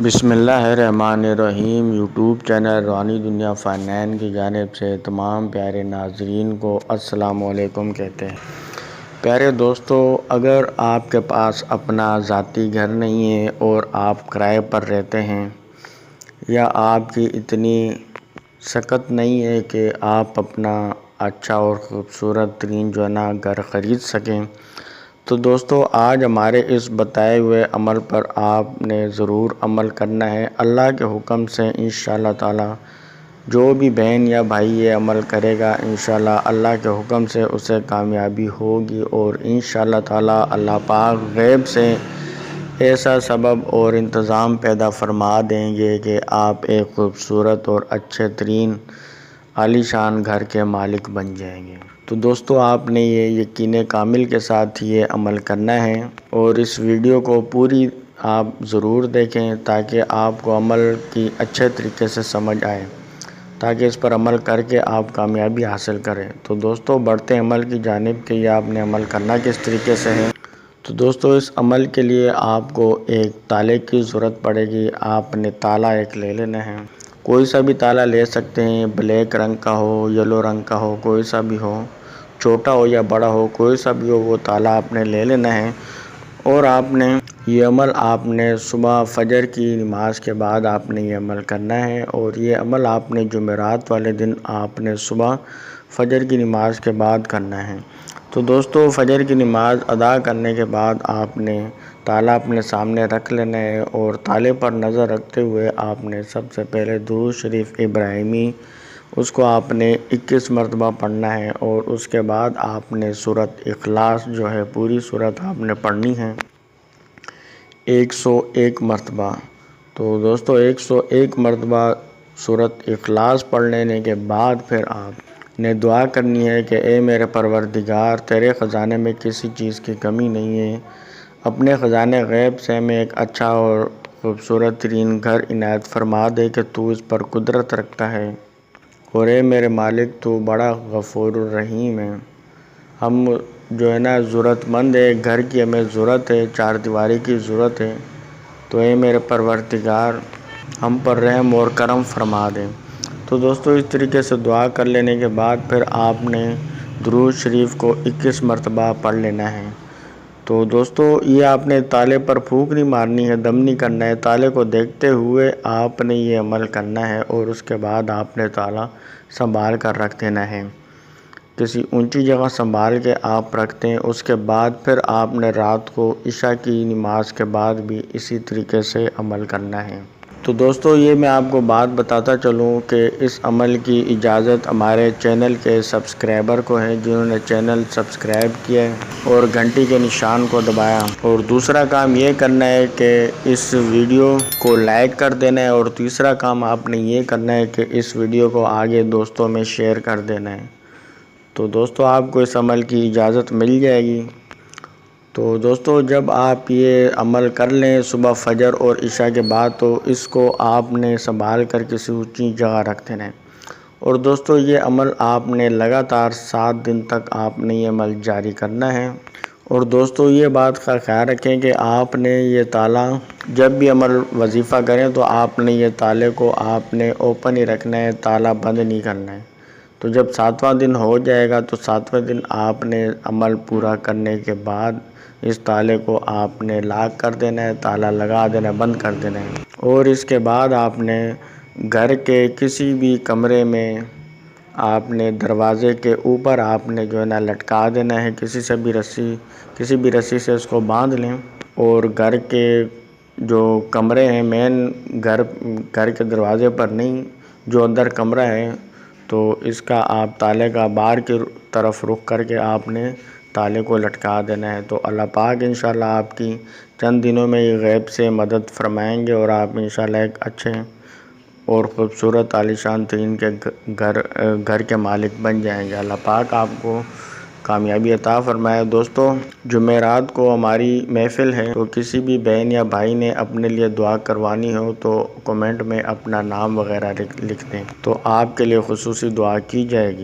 بسم اللہ الرحمن الرحیم۔ یوٹیوب چینل روحانی دنیا فنان کی جانب سے تمام پیارے ناظرین کو السلام علیکم کہتے ہیں۔ پیارے دوستو، اگر آپ کے پاس اپنا ذاتی گھر نہیں ہے اور آپ کرائے پر رہتے ہیں یا آپ کی اتنی سکت نہیں ہے کہ آپ اپنا اچھا اور خوبصورت ترین گھر خرید سکیں، تو دوستو آج ہمارے اس بتائے ہوئے عمل پر آپ نے ضرور عمل کرنا ہے۔ اللہ کے حکم سے انشاءاللہ تعالی جو بھی بہن یا بھائی یہ عمل کرے گا، انشاءاللہ اللہ کے حکم سے اسے کامیابی ہوگی، اور انشاءاللہ تعالی اللہ پاک غیب سے ایسا سبب اور انتظام پیدا فرما دیں گے کہ آپ ایک خوبصورت اور اچھے ترین عالی شان گھر کے مالک بن جائیں گے۔ تو دوستو آپ نے یہ یقین کامل کے ساتھ یہ عمل کرنا ہے، اور اس ویڈیو کو پوری آپ ضرور دیکھیں تاکہ آپ کو عمل کی اچھے طریقے سے سمجھ آئے، تاکہ اس پر عمل کر کے آپ کامیابی حاصل کریں۔ تو دوستو بڑھتے عمل کی جانب کہ یہ آپ نے عمل کرنا کس طریقے سے ہے۔ تو دوستو اس عمل کے لیے آپ کو ایک تالے کی ضرورت پڑے گی۔ آپ نے تالا ایک لے لینا ہے، کوئی سا بھی تالا لے سکتے ہیں، بلیک رنگ کا ہو، یلو رنگ کا ہو، کوئی سا بھی ہو، چھوٹا ہو یا بڑا ہو، کوئی سا بھی ہو، وہ تالا آپ نے لے لینا ہے۔ اور آپ نے یہ عمل آپ نے صبح فجر کی نماز کے بعد آپ نے یہ عمل کرنا ہے، اور یہ عمل آپ نے جمعرات والے دن آپ نے صبح فجر کی نماز کے بعد کرنا ہے۔ تو دوستو فجر کی نماز ادا کرنے کے بعد آپ نے تالا اپنے سامنے رکھ لینا ہے، اور تالے پر نظر رکھتے ہوئے آپ نے سب سے پہلے درود شریف ابراہیمی اس کو آپ نے 21 مرتبہ پڑھنا ہے، اور اس کے بعد آپ نے سورۃ اخلاص جو ہے پوری سورت آپ نے پڑھنی ہے 101 مرتبہ۔ تو دوستو 101 مرتبہ سورۃ اخلاص پڑھ لینے کے بعد پھر آپ نے دعا کرنی ہے کہ اے میرے پروردگار، تیرے خزانے میں کسی چیز کی کمی نہیں ہے، اپنے خزانے غیب سے میں ایک اچھا اور خوبصورت ترین گھر عنایت فرما دے کہ تو اس پر قدرت رکھتا ہے، اور اے میرے مالک تو بڑا غفور الرحیم ہے۔ ہم جو ہے نا ضرورت مند ہے، گھر کی ہمیں ضرورت ہے، چار دیواری کی ضرورت ہے، تو اے میرے پروردگار ہم پر رحم اور کرم فرما دیں۔ تو دوستو اس طریقے سے دعا کر لینے کے بعد پھر آپ نے درود شریف کو 21 مرتبہ پڑھ لینا ہے۔ تو دوستو یہ آپ نے تالے پر پھونک نہیں مارنی ہے، دم نہیں کرنا ہے، تالے کو دیکھتے ہوئے آپ نے یہ عمل کرنا ہے، اور اس کے بعد آپ نے تالا سنبھال کر رکھ دینا ہے، کسی اونچی جگہ سنبھال کے آپ رکھتے ہیں۔ اس کے بعد پھر آپ نے رات کو عشاء کی نماز کے بعد بھی اسی طریقے سے عمل کرنا ہے۔ تو دوستو یہ میں آپ کو بات بتاتا چلوں کہ اس عمل کی اجازت ہمارے چینل کے سبسکرائبر کو ہے، جنہوں نے چینل سبسکرائب کیا ہے اور گھنٹی کے نشان کو دبایا، اور دوسرا کام یہ کرنا ہے کہ اس ویڈیو کو لائک کر دینا ہے، اور تیسرا کام آپ نے یہ کرنا ہے کہ اس ویڈیو کو آگے دوستوں میں شیئر کر دینا ہے۔ تو دوستو آپ کو اس عمل کی اجازت مل جائے گی۔ تو دوستو جب آپ یہ عمل کر لیں صبح فجر اور عشاء کے بعد، تو اس کو آپ نے سنبھال کر کسی اونچی جگہ رکھ دینا ہے، اور دوستو یہ عمل آپ نے لگاتار 7 دن تک آپ نے یہ عمل جاری کرنا ہے۔ اور دوستو یہ بات کا خیال رکھیں کہ آپ نے یہ تالا جب بھی عمل وظیفہ کریں تو آپ نے یہ تالے کو آپ نے اوپن ہی رکھنا ہے، تالا بند نہیں کرنا ہے۔ تو جب 7واں دن ہو جائے گا تو 7ویں دن آپ نے عمل پورا کرنے کے بعد اس تالے کو آپ نے لاک کر دینا ہے، تالا لگا دینا ہے، بند کر دینا ہے، اور اس کے بعد آپ نے گھر کے کسی بھی کمرے میں آپ نے دروازے کے اوپر آپ نے جو ہے نا لٹکا دینا ہے، کسی بھی رسی سے اس کو باندھ لیں، اور گھر کے جو کمرے ہیں مین گھر کے دروازے پر نہیں، جو اندر کمرہ ہے تو اس کا آپ تالے کا باہر کی طرف رخ کر کے آپ نے تالے کو لٹکا دینا ہے۔ تو اللہ پاک انشاءاللہ آپ کی چند دنوں میں یہ غیب سے مدد فرمائیں گے، اور آپ انشاءاللہ ایک اچھے اور خوبصورت عالی شان ترین کے گھر کے مالک بن جائیں گے۔ اللہ پاک آپ کو کامیابی عطا فرمائے۔ دوستو جمعرات کو ہماری محفل ہے، تو کسی بھی بہن یا بھائی نے اپنے لیے دعا کروانی ہو تو کمنٹ میں اپنا نام وغیرہ لکھ دیں، تو آپ کے لیے خصوصی دعا کی جائے گی۔